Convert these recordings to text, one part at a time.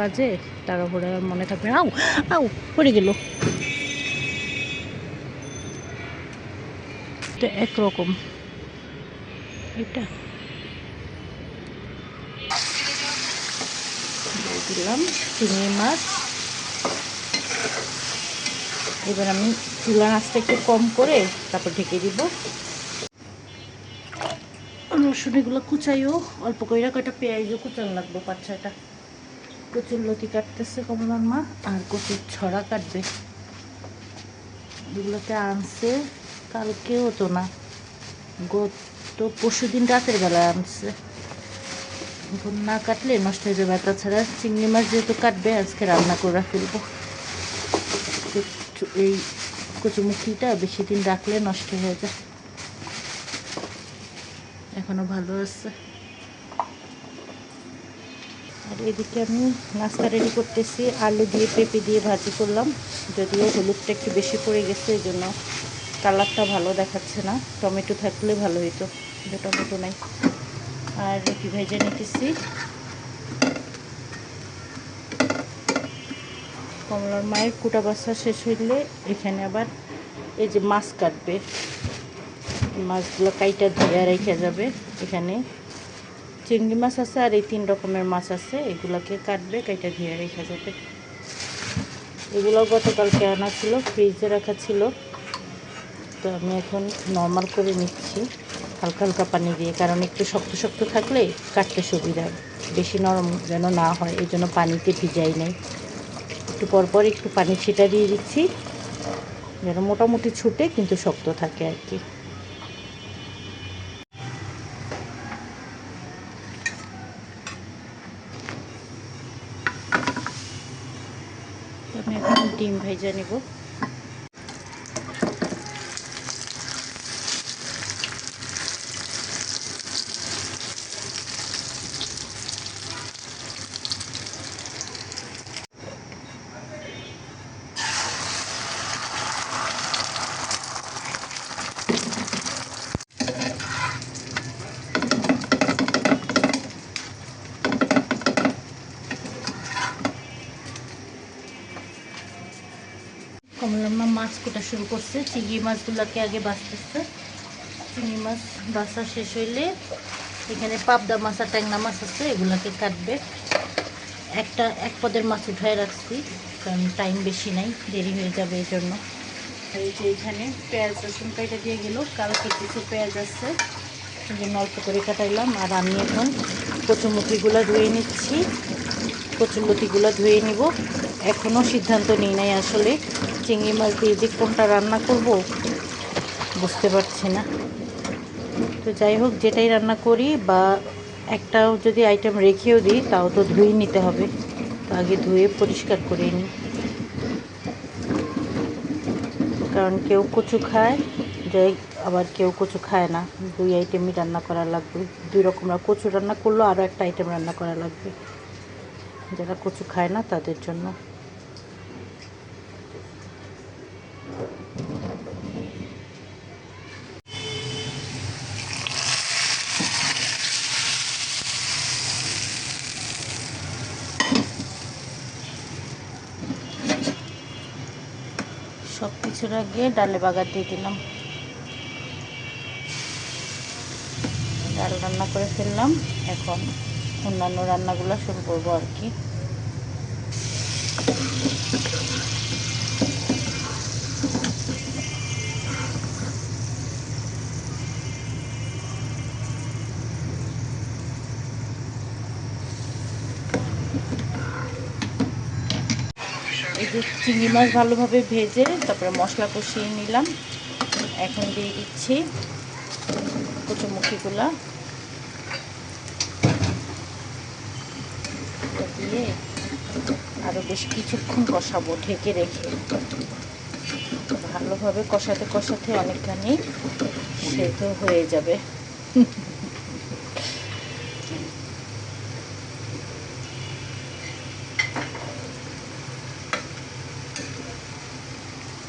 কাজে তাড়াহুড়ো আর মনে থাকবে না। আউ আউ পড়ে গেল। এটা একরকম এটা দিলাম চিংড়ি মাছ। এবার আমি চুলার আঁচটা একটু কম করে তারপর ঢেকে দিব। রসুন এগুলো কুচাইও অল্প করে কয়টা পেঁয়াজও কুচান লাগবে 5-6টা। কচুর লতি কাটতেছে কমলার মা, আর কচুর ছড়া কাটবে। এগুলোতে আনছে কালকেও তো না, গত পরশুদিন রাতের বেলায় আনছে। এখন না কাটলে নষ্ট হয়ে যাবে। তাছাড়া চিংড়ি মাছ যেহেতু কাটবে আজকে রান্না করে ফেলবো। এই কচুমুখিটা বেশি দিন রাখলে নষ্ট হয়ে যায়, এখনো ভালো আছে। আর এদিকে আমি নাস্তা রেডি করতেছি। আলু দিয়ে পেঁপে দিয়ে ভাজি করলাম, যদিও হলুদটা একটু বেশি পড়ে গেছে, এই জন্য কালারটা ভালো দেখাচ্ছে না। টমেটো থাকলে ভালো হতো, কিন্তু টমেটো নাই। আর রুটি ভেজে নিতেছি। কমলার মায়ের কুটা বাছা শেষ হইলে এখানে আবার এই যে মাছ কাটবে, মাছগুলো কাইটা ধুয়ে রেখে যাবে। এখানে চিংড়ি মাছ আছে আর এই 3 রকমের মাছ আছে, এগুলোকে কাটবে, কাইটা ধুয়ে রেখে যাবে। এগুলো গতকালকে আনা ছিল, ফ্রিজে রাখা ছিল। তো আমি এখন নর্মাল করে নিচ্ছি হালকা হালকা পানি দিয়ে, কারণ একটু শক্ত শক্ত থাকলে কাটতে সুবিধা, বেশি নরম যেন না হয়, এই জন্য পানিতে ভিজাই নেই। একটু পরপর একটু পানি ছিটা দিয়ে দিচ্ছি, যেন মোটামুটি ছুটে কিন্তু শক্ত থাকে আর কি। আমি এখন ডিম ভেজে নেব। কমলার মা মাছ কোটা শুরু করছে, চিংড়ি মাছগুলোকে আগে বাছতেছে। চিংড়ি মাছ বাছা শেষ হইলে এখানে পাবদা মাছ আর ট্যাংরা মাছ আছে, এগুলোকে কাটবে। এক পদের মাছ উঠায় রাখছি, কারণ টাইম বেশি নাই, দেরি হয়ে যাবে এই জন্য। আর এই যে এখানে পেঁয়াজ রসুন কাটা দিয়ে গেল, কালকে কিছু পেঁয়াজ আছে, এই জন্য অল্প করে কাটাইলাম। আর আমি এখন কচুমুখিগুলো ধুয়ে নিচ্ছি, কচুলতিগুলো ধুয়ে নিব। এখনও সিদ্ধান্ত নিই নাই আসলে চিংড়ি মাছ দিয়ে যে কোনটা রান্না করব বুঝতে পারছি না। তো যাই হোক, যেটাই রান্না করি বা একটাও যদি আইটেম রেখেও দিই তাও তো ধুয়ে নিতে হবে, তো আগে ধুয়ে পরিষ্কার করে নিই। কারণ কেউ কচু খায়, যাই আবার কেউ কচু খায় না, 2 আইটেমই রান্না করা লাগবে। 2 রকমের কচু রান্না করলেও আরও একটা আইটেম রান্না করা লাগবে, যারা কচু খায় না তাদের জন্য। সব কিছুর আগে ডালে বাগার দিয়ে দিলাম, ডাল রান্না করে ফেললাম। এখন অন্যান্য রান্নাগুলো শুরু করবো আর কি। এই যে চিংড়ি মাছ ভালোভাবে ভেজে তারপরে মশলা কষিয়ে নিলাম। এখন দিয়ে দিচ্ছি কচুমুখিগুলা, দিয়ে আরও বেশ কিছুক্ষণ কষাবো ঢেকে রেখে। ভালোভাবে কষাতে কষাতে অনেকখানি সেদ্ধ হয়ে যাবে।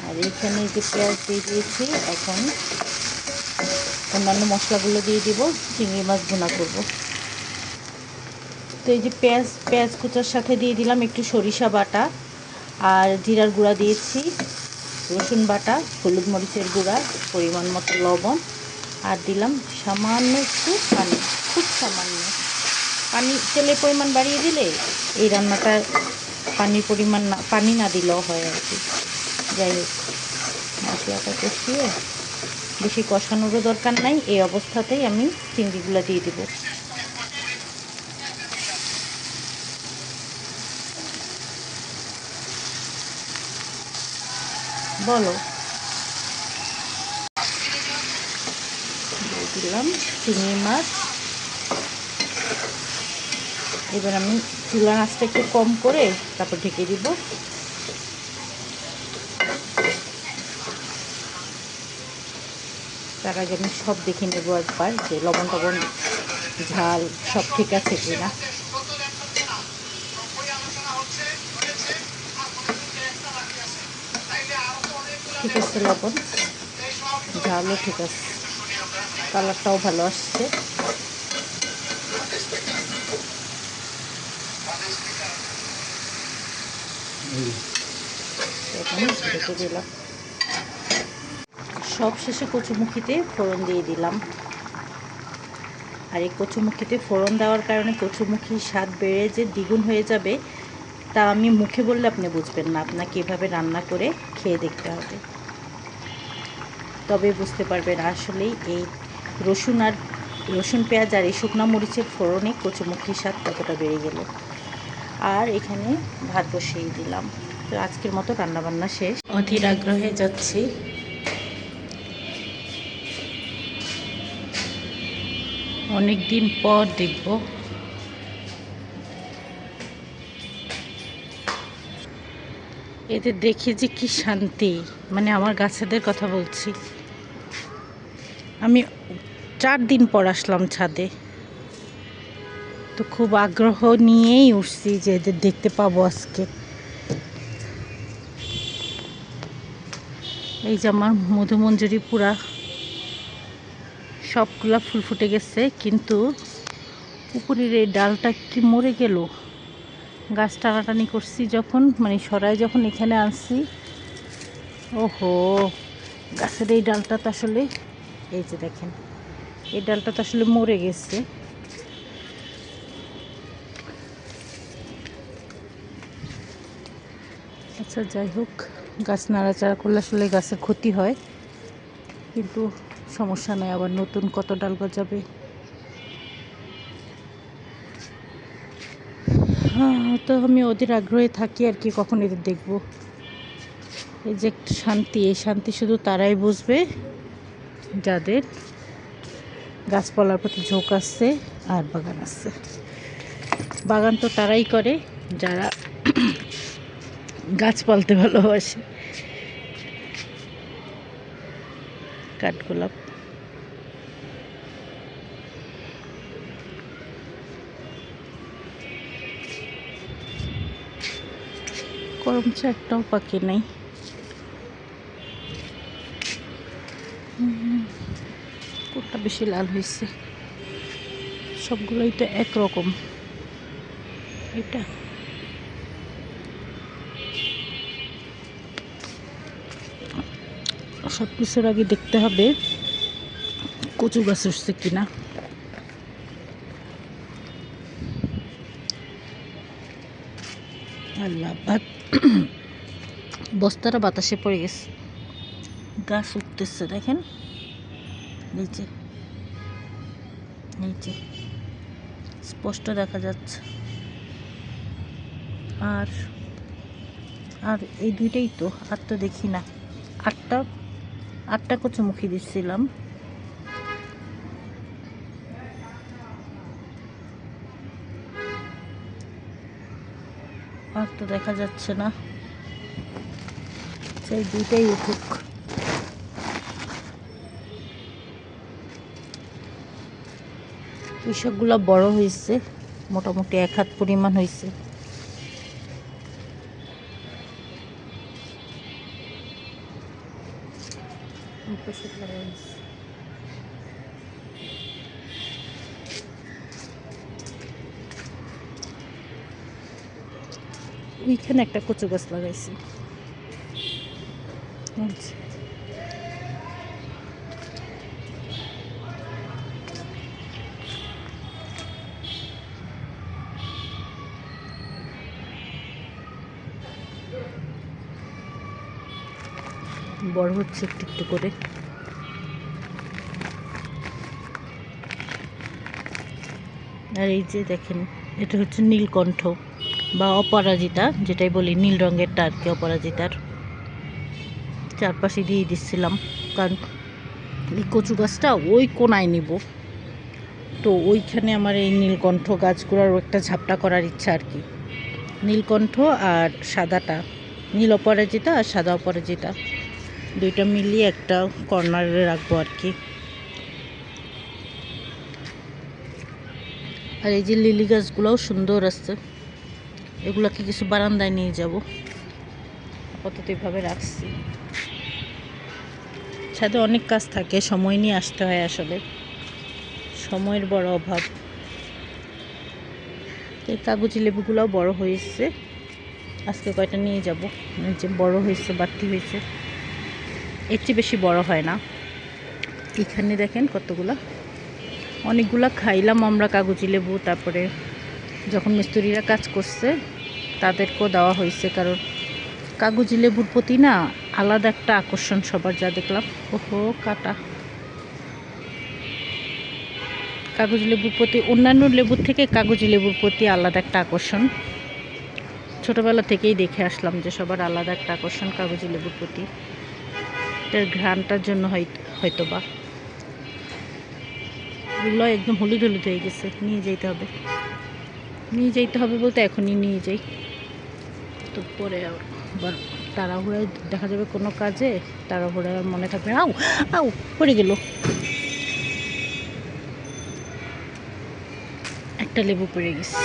আর এখানে যে পেঁয়াজ দিয়ে দিয়েছি, এখন অন্যান্য মশলাগুলো দিয়ে দিব, চিংড়ি মাছ ভুনা করব। তো এই যে পেঁয়াজ কুচার সাথে দিয়ে দিলাম একটু সরিষা বাটা, আর জিরার গুঁড়া দিয়েছি, রসুন বাটা, হলুদ মরিচের গুঁড়া, পরিমাণ মতো লবণ, আর দিলাম সামান্য একটু পানি, খুব সামান্য পানি। তেলের পরিমাণ বাড়িয়ে দিলে এই রান্নাটা পানি না দিলেও হয় আর কি। যাই হোক, মশলাটা কষিয়ে, বেশি কষানোরও দরকার নাই, এই অবস্থাতেই আমি চিংড়িগুলো দিয়ে দেবো। বলো, দিলাম চিংড়ি মাছ। এবার আমি চুলার আঁচটা একটু কম করে তারপর ঢেকে দিব। তার আগে আমি সব দেখে নেব একবার যে লবণ টবণ ঝাল সব ঠিক আছে কিনা। ঠিক আছে, লবণ ঝালও ঠিক আছে, কালারটাও ভালো আসছে। ঢেকে দিলাম। সব শেষে কচুমুখিতে ফোড়ন দিয়ে দিলাম। আর এই কচুমুখিতে ফোড়ন দেওয়ার কারণে কচুমুখির স্বাদ বেড়ে যে দ্বিগুণ হয়ে যাবে, তা আমি মুখে বললে আপনি বুঝবেন না, আপনাকে এভাবে রান্না করে খেয়ে দেখতে হবে, তবে বুঝতে পারবেন আসলেই এই রসুন পেঁয়াজ আর এই শুকনো মরিচের ফোড়নে কচুমুখির স্বাদ কতটা বেড়ে গেল। আর এখানে ভাত বসিয়ে দিলাম। তো আজকের মতো রান্নাবান্না শেষ। অধীর আগ্রহে যাচ্ছি। অনেক দিন পর দেখব। এদের দেখে যে কি শান্তি, মানে আমার গাছেদের কথা বলছি। আমি 4 দিন পর আসলাম ছাদে, তো খুব আগ্রহ নিয়েই উঠছি যে এদের দেখতে পাবো আজকে। এই যে আমার মধুমঞ্জরি পুরা সবগুলা ফুল ফুটে গেছে, কিন্তু উপরের এই ডালটা কি মরে গেল। গাছ টানাটানি করছি যখন, মানে সরাই যখন এখানে আনছি, ওহো, গাছের এই ডালটা তো আসলে, এই যে দেখেন, এই ডালটা তো আসলে মরে গেছে। আচ্ছা, যাই হোক, গাছ নাড়াচাড়া করলে আসলে গাছের ক্ষতি হয়, কিন্তু সমস্যা নয়, আবার নতুন কত ডাল গজাবে। হ্যাঁ, তো আমি ওদের আগ্রহে থাকি আর কি, কখন এদের দেখবো। এই যে একটা শান্তি, এই শান্তি শুধু তারাই বুঝবে যাদের গাছপালার প্রতি ঝোঁক আছে আর বাগান আছে। বাগান তো তারাই করে যারা গাছ পালতে ভালোবাসে। কাঠগোলাপ, করমচা একটাও পাকে নাই। কোনটা বেশি লাল হয়েছে? সবগুলোই তো একরকম। এটা সব কিছুর আগে দেখতে হবে কচু গাছ উঠছে কিনা। আল্লাহ, বস্তাটা বাতাসে পড়ে গেছে। গাছ উঠতেছে দেখেন, নিচে নিচে স্পষ্ট দেখা যাচ্ছে। আর আর এই দুইটাই তো, আর তো দেখি না। আটটা কচুমুখী দিচ্ছিলাম। আর তো দেখা যাচ্ছে না। সেই দুইটাই উঠুক। কৃষকগুলো বড় হয়েছে, মোটামুটি 1 হাত পরিমাণ হয়েছে। ওইখানে একটা কচু গাছ লাগাইছি। আচ্ছা, বড় হচ্ছে একটু একটু করে। আর এই যে দেখেন, এটা হচ্ছে নীলকণ্ঠ বা অপরাজিতা, যেটাই বলি নীল রঙেরটা আর কি। অপরাজিতার চারপাশে দিয়ে দিচ্ছিলাম, কারণ এই কচু গাছটা ওই কোনায় নিব, তো ওইখানে আমার এই নীলকণ্ঠ গাছগুলোর একটা ঝাপটা করার ইচ্ছা আর কি। নীলকণ্ঠ আর সাদাটা, নীল অপরাজিতা আর সাদা অপরাজিতা, দুইটা মিলিয়ে একটা কর্নারে রাখবো আর কি। আর এই যে লিলি গাছগুলোও সুন্দর আছে, এগুলোকে কিছু বারান্দায় নিয়ে যাব, আপাতত এভাবে রাখছি। ছাদে অনেক কাজ থাকে, সময় নিয়ে আসতে হয়, আসলে সময়ের বড় অভাব। এই কাগজি লেবুগুলোও বড় হয়েছে, আজকে কয়টা নিয়ে যাব। যে বড় হয়েছে, বাড়তি হয়েছে, এর চেয়ে বেশি বড় হয় না। এখানে দেখেন কতগুলা, অনেকগুলা খাইলাম আমরা কাগজি লেবু। তারপরে যখন মিস্ত্রিরা কাজ করছে তাদেরকেও দেওয়া হয়েছে, কারণ কাগজি লেবুর প্রতি না আলাদা একটা আকর্ষণ সবার, যা দেখলাম। ওহো কাটা। কাগজি লেবুর প্রতি, অন্যান্য লেবুর থেকে কাগজি লেবুর প্রতি আলাদা একটা আকর্ষণ, ছোটোবেলা থেকেই দেখে আসলাম যে সবার আলাদা একটা আকর্ষণ কাগজি লেবুর প্রতি। এটার ঘ্রাণটার জন্য হয়তো বা। এগুলো একদম হলুদ হলুদ হয়ে গেছে, নিয়ে যেতে হবে। নিয়ে যেতে হবে বলতে এখনই নিয়ে যাই, তো পরে আবার তাড়াহুড়ায় দেখা যাবে কোনো কাজে, তাড়াহুড়ায় আর মনে থাকবে। আউ আউ পড়ে গেল। একটা লেবু পড়ে গেছে,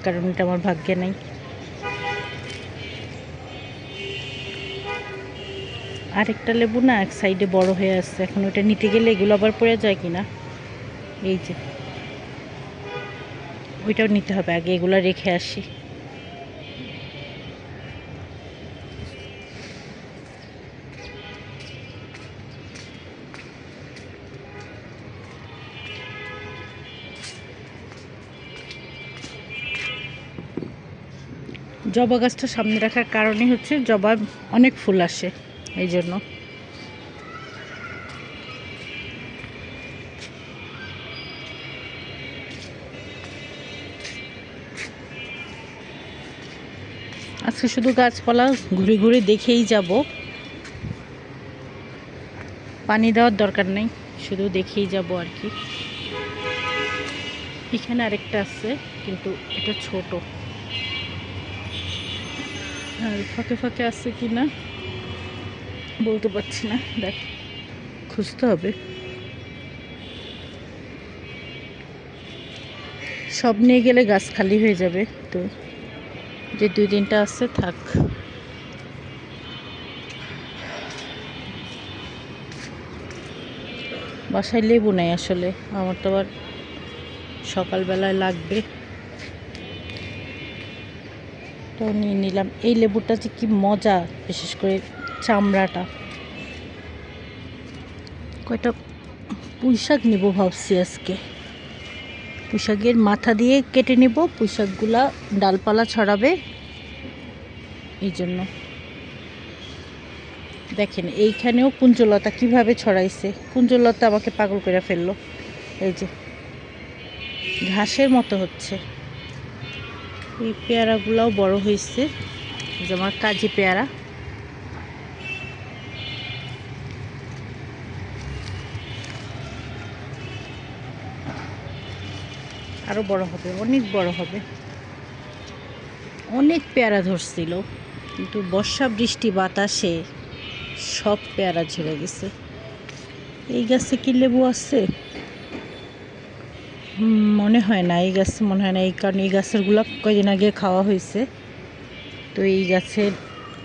কারণ এটা আমার ভাগ্যে নাই। আরেকটা লেবু না এক সাইডে বড় হয়ে আসছে, এখন ওটা নিতে গেলে এগুলো আবার পড়ে যায় কিনা। এই যে ওইটাও নিতে হবে, আগে এগুলো রেখে আসি। জবা গাছটা সামনে রাখার কারণই হচ্ছে জবা অনেক ফুল আসে, এই জন্য। আজকে শুধু গাছপালা ঘুরে ঘুরে দেখেই যাব, পানি দেওয়ার দরকার নেই, শুধু দেখেই যাব আর কি। এখানে আরেকটা আছে, কিন্তু এটা ছোট, আর ফাঁকে ফাঁকে আছে কি না বলতে পারছি না, দেখ খুঁজতে হবে। সব নিয়ে গেলে গাছ খালি হয়ে যাবে, তো যে দুই তিনটা আছে থাক। বাসায় লেবু নেই আসলে, আমার তো আবার সকালবেলায় লাগবে, তো নিয়ে নিলাম। এই লেবুটা যে কি মজা, বিশেষ করে চামড়াটা। কয়টা পুঁইশাক নিব ভাবছি আজকে, পুঁইশাকের মাথা দিয়ে কেটে নেব, পুঁইশাকগুলা ডালপালা ছড়াবে, এই জন্য। দেখেন এইখানেও কুঞ্জলতা কিভাবে ছড়াইছে, কুঞ্জলতা আমাকে পাগল করে ফেললো। এই যে ঘাসের মতো হচ্ছে। এই পেয়ারাগুলাও বড় হয়েছে, যে আমার কাজি পেয়ারা। আরো বড় হবে, অনেক বড় হবে। অনেক পেয়ারা ধরছিল, কিন্তু বর্ষা বৃষ্টি বাতাসে সব পেয়ারা ঝরে গেছে। এই গাছে কি লেবু আছে মনে হয় না, এই গাছে মনে হয় না, এই কারণে এই গাছেরগুলো কয়দিন আগে খাওয়া হয়েছে, তো এই গাছের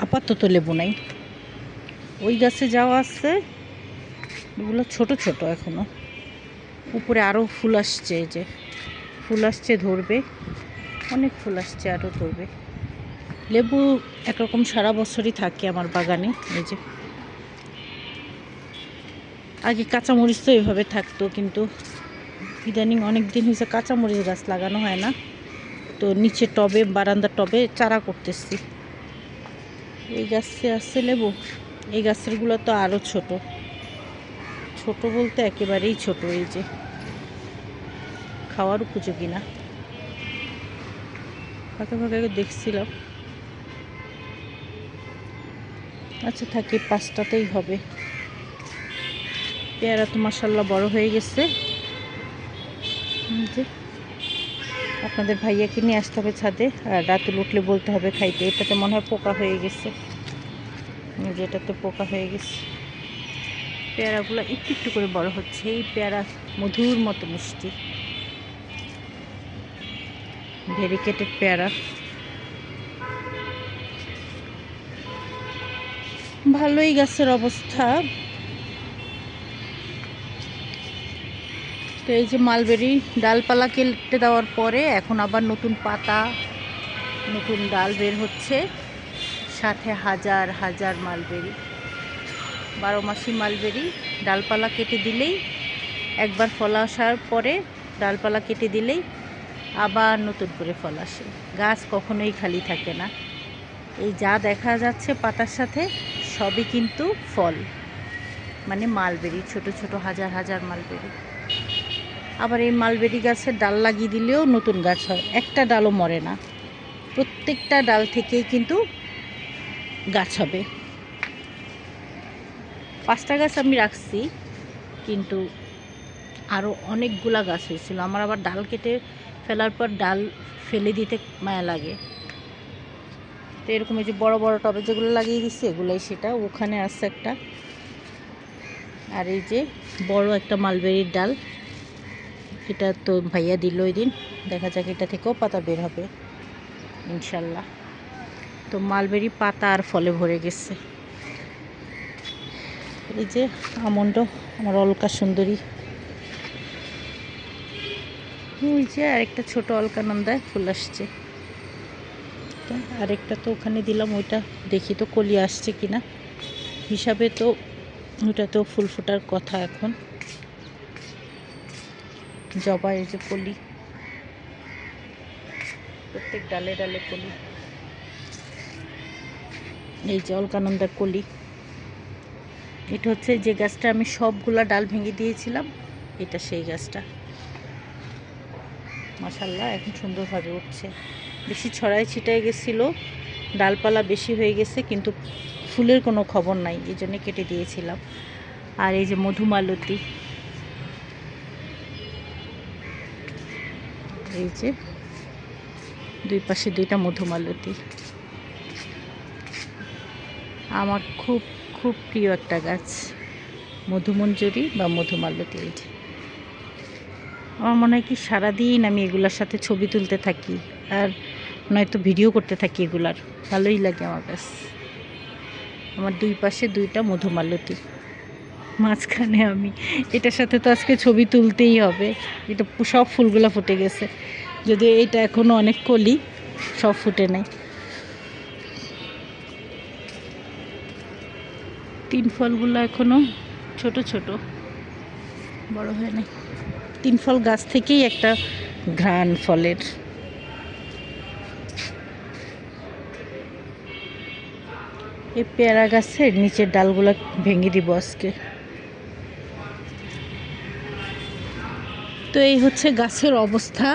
আপাতত লেবু নাই। ওই গাছে যাওয়া আছে, এগুলো ছোট ছোট এখনো, উপরে আরও ফুল আসছে, এই যে ফুল আসছে, ধরবে। অনেক ফুল আসছে, আরও ধরবে। লেবু একরকম সারা বছরই থাকে আমার বাগানে। এই যে আগে কাঁচামরিচ তো এভাবে থাকতো, কিন্তু ইদানিং অনেক দিন হয়েছে কাঁচামরিচ গাছ লাগানো হয় না। তো নিচে টবে, বারান্দার টবে চারা করতেছি। এই গাছে আছে লেবু। এই গাছেরগুলো তো আরও ছোট, ছোট বলতে একেবারেই ছোট। এই যে খাওয়ার উপযোগী না। ফাঁকা ফাঁকা দেখছিলাম। আচ্ছা থাকি, 5টাতেই হবে। পেয়ারা তো মাশাআল্লাহ বড় হয়ে গেছে। আপনাদের ভাইয়াকে নিয়ে আসতে হবে ছাদে, আর রাতুল উঠলে বলতে হবে খাইতে। এটাতে মনে হয় পোকা হয়ে গেছে, যেটাতে পোকা হয়ে গেছে। পেয়ারাগুলো একটু একটু করে বড় হচ্ছে। এই পেয়ারা মধুর মতো মিষ্টি, ভেরিকেটেড পেয়ারা। ভালোই গাছের অবস্থা। তো এই যে মালবেরি ডালপালা কেটে দেওয়ার পরে এখন আবার নতুন পাতা, নতুন ডাল বের হচ্ছে, সাথে হাজার হাজার মালবেরি। 12 মাসি মালবেরি। ডালপালা কেটে দিলেই, একবার ফল আসার পরে ডালপালা কেটে দিলেই আবার নতুন করে ফল আসে। গাছ কখনোই খালি থাকে না। এই যা দেখা যাচ্ছে পাতার সাথে সবই কিন্তু ফল, মানে মালবেরি, ছোট ছোট হাজার হাজার মালবেরি। আবার এই মালবেরি গাছের ডাল লাগিয়ে দিলেও নতুন গাছ হয়, একটা ডালও মরে না। প্রত্যেকটা ডাল থেকেই কিন্তু গাছ হবে। 5টা গাছ আমি রাখছি, কিন্তু আরও অনেকগুলা গাছ হয়েছিল আমার। আবার ডাল কেটে ফেলার পর ডাল ফেলে দিতে মায়া লাগে। তো এরকম এই যে বড় বড় টবে যেগুলো লাগিয়ে দিচ্ছি এগুলাই সেটা। ওখানে আছে একটা। আর এই যে বড় একটা মালবেরির ডাল, এটা তো ভাইয়া দিল ওই দিন। দেখা যাক এটা থেকেও পাতা বের হবে ইনশাল্লাহ। তো মালবেরি পাতা আর ফলে ভরে গেছে। এই যে আমন্ড, আমার অলকা সুন্দরী। ওই যে আরেকটা ছোট অলকানন্দায় ফুল আসছে। আরেকটা তো ওখানে দিলাম, ওইটা দেখি তো কলি আসছে কিনা। হিসাবে তো ওটাতেও ফুল ফোটার কথা এখন। জবা, এই যে কলি, প্রত্যেক ডালে ডালে কলি। এই যে অলকানন্দার কলি। এটা হচ্ছে যে গাছটা আমি সবগুলা ডাল ভেঙে দিয়েছিলাম, এটা সেই গাছটা। মাশাআল্লাহ এখন সুন্দরভাবে উঠছে। বেশি ছড়াই ছিটাই গেছিলো, ডালপালা বেশি হয়ে গেছে, কিন্তু ফুলের কোনো খবর নাই, এই জন্য কেটে দিয়েছিলাম। আর এই যে মধুমালতী, এই যে দুই পাশে 2টা মধুমালতী। আমার খুব খুব প্রিয় একটা গাছ মধুমঞ্জরি বা মধুমালতী। এই যে আমার মনে হয় কি সারাদিন আমি এগুলার সাথে ছবি তুলতে থাকি, আর নয়তো ভিডিও করতে থাকি এগুলার। ভালোই লাগে আমার কাছে। আমার 2 পাশে 2টা মধুমালতী, মাঝখানে আমি। এটার সাথে তো আজকে ছবি তুলতেই হবে। এটা সব ফুলগুলো ফুটে গেছে, যদিও এটা এখনও অনেক কলি, সব ফুটে নাই। 3 ফলগুলো এখনও ছোট ছোট, বড় হয় নাই। 3 ফল গাছ থেকেই একটা ঘ্রাণ ফলের। এই পেয়ারা গাছের নিচের ডালগুলো ভেঙে দিব আজকে। তো এই হচ্ছে গাছের অবস্থা।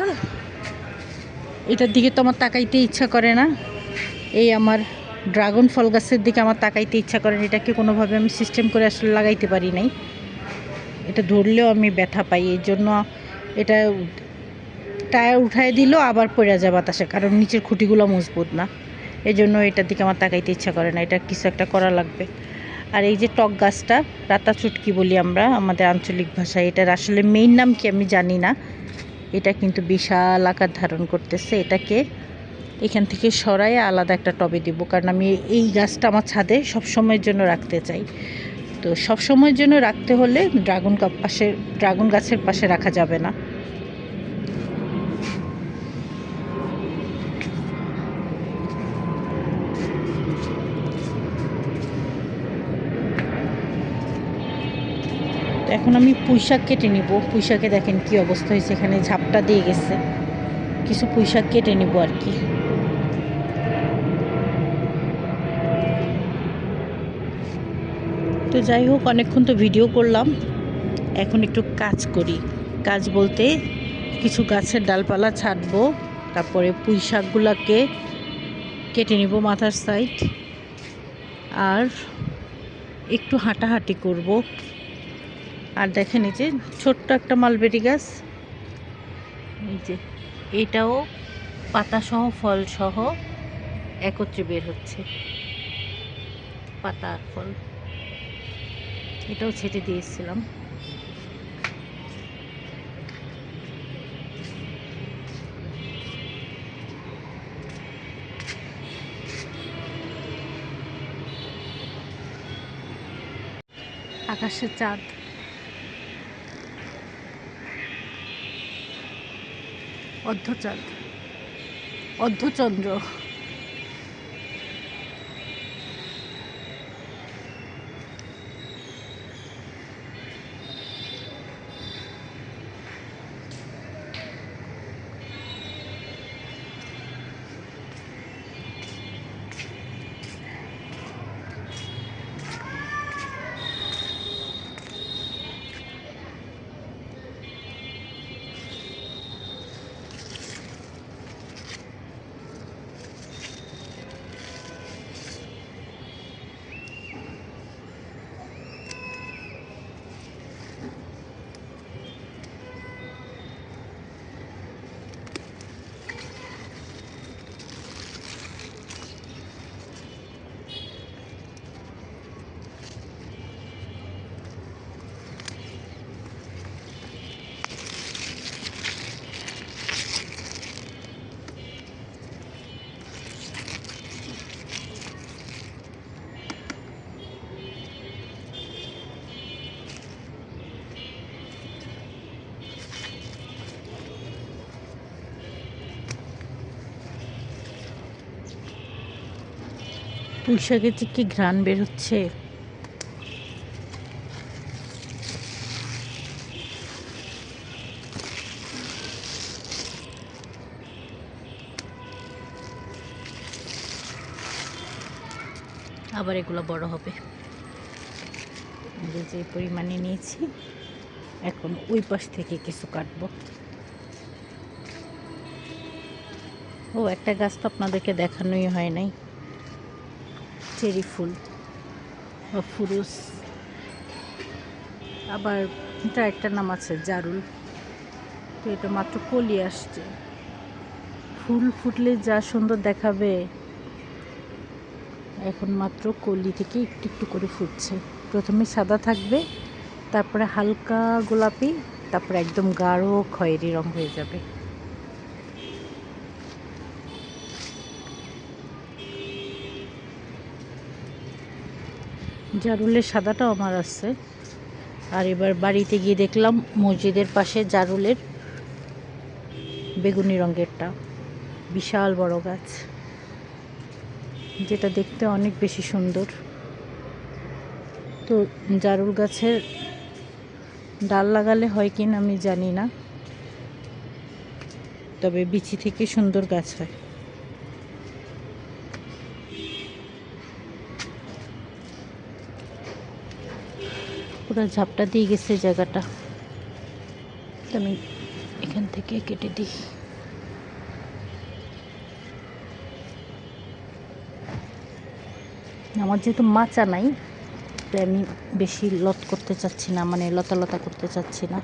এটার দিকে তো আমার তাকাইতে ইচ্ছা করে না। এই আমার ড্রাগন ফল গাছের দিকে আমার তাকাইতে ইচ্ছা করে না। এটাকে কোনোভাবে আমি সিস্টেম করে আসলে লাগাইতে পারি নাই। এটা ধরলেও আমি ব্যথা পাই, এই জন্য এটা টায়ার উঠায় দিল আবার পড়ে যায় বাতাসে, কারণ নিচের খুঁটিগুলো মজবুত না। এই জন্য এটার দিকে আমার তাকাইতে ইচ্ছা করে না। এটা কিছু একটা করা লাগবে। আর এই যে টক গাছটা, রাতা চুটকি বলি আমরা আমাদের আঞ্চলিক ভাষায়, এটার আসলে মেইন নাম কি আমি জানি না। এটা কিন্তু বিশাল আকার ধারণ করতেছে। এটাকে এখান থেকে সরাই আলাদা একটা টবে দিব, কারণ আমি এই গাছটা আমার ছাদে সবসময়ের জন্য রাখতে চাই। তো সবসময়ের জন্য রাখতে হলে ড্রাগন গাছের পাশে রাখা যাবে না। এখন আমি পুঁইশাক কেটে নিব। পুঁইশাকে দেখেন কি অবস্থা হয়েছে, এখানে ঝাপটা দিয়ে গেছে। কিছু পুঁইশাক কেটে নিব আর কি। তো যাই হোক, অনেকক্ষণ তো ভিডিও করলাম, এখন একটু কাজ করি। কাজ বলতে কিছু গাছের ডালপালা ছাঁটবো, তারপরে পুঁই শাকগুলোকে কেটে নিব মাথার সাইড, আর একটু হাঁটাহাঁটি করব। আর দেখেন এই যে ছোট্ট একটা মালবেরি গাছ, এই যে এটাও পাতাসহ ফলসহ একত্রে বের হচ্ছে, পাতা আর ফল। এটাও ছেটে দিয়েছিলাম। আকাশের চাঁদ, অর্ধচাঁদ, অর্ধচন্দ্র। পুঁইশাকের যে কি ঘ্রাণ বেরোচ্ছে। আবার এগুলো বড় হবে। যে পরিমাণে নিয়েছি, এখন ওই পাশ থেকে কিছু কাটবো। ও একটা গাছ তো আপনাদেরকে দেখানোই হয় নাই, চেরি ফুল বা ফুরুস, আবার এটা একটা নাম আছে জারুল। তো এটা মাত্র কলি আসছে, ফুল ফুটলে যা সুন্দর দেখাবে, এখন মাত্র কলি থেকে একটু একটু করে ফুটছে। প্রথমে সাদা থাকবে, তারপরে হালকা গোলাপি, তারপরে একদম গাঢ় খয়েরি রং হয়ে যাবে। জারুলের সাদাটাও আমার আছে। আর এবার বাড়িতে গিয়ে দেখলাম মসজিদের পাশে জারুলের বেগুনি রঙেরটা বিশাল বড় গাছ, যেটা দেখতে অনেক বেশি সুন্দর। তো জারুল গাছের ডাল লাগালে হয় কিনা আমি জানি না, তবে বিচি থেকে সুন্দর গাছ হয়। পুরো ঝাপটা দিয়ে গেছে জায়গাটা, আমি এখান থেকে কেটে দিই। আমার যেহেতু মাচা নাই, তাই আমি বেশি লত করতে চাচ্ছি না, মানে লতা লতা করতে চাচ্ছি না।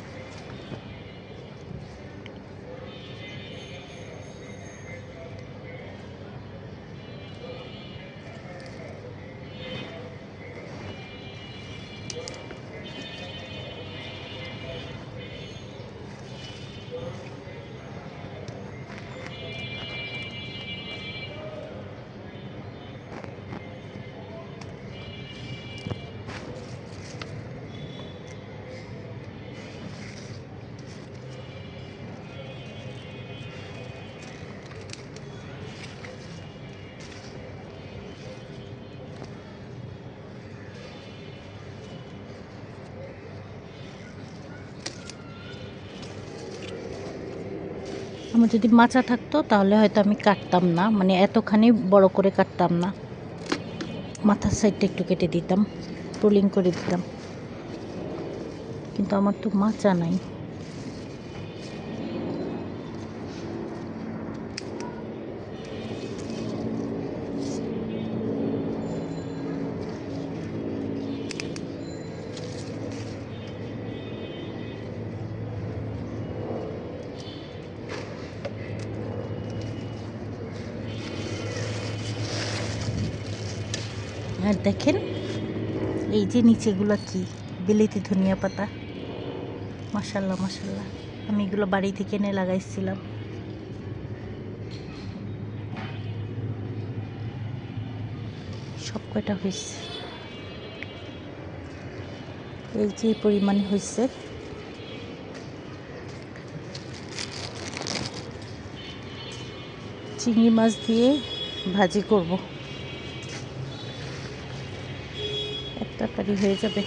সময় যদি মাচা থাকতো তাহলে হয়তো আমি কাটতাম না, মানে এতখানি বড় করে কাটতাম না, মাথার সাইডটা একটু কেটে দিতাম, রোলিং করে দিতাম, কিন্তু আমার তো মাচা নাই। আর দেখেন এই যে নিচেগুলো কি বিলেতি ধনিয়া পাতা, মাশাল্লাহ মাশাল্লাহ, আমি এগুলো বাড়ি থেকে এনে লাগাইছিলাম। সব কয়টা হয়েছে, এই যে পরিমাণে হয়েছে। চিংড়ি মাছ দিয়ে ভাজি করব, এক তরকারি হয়ে যাবে।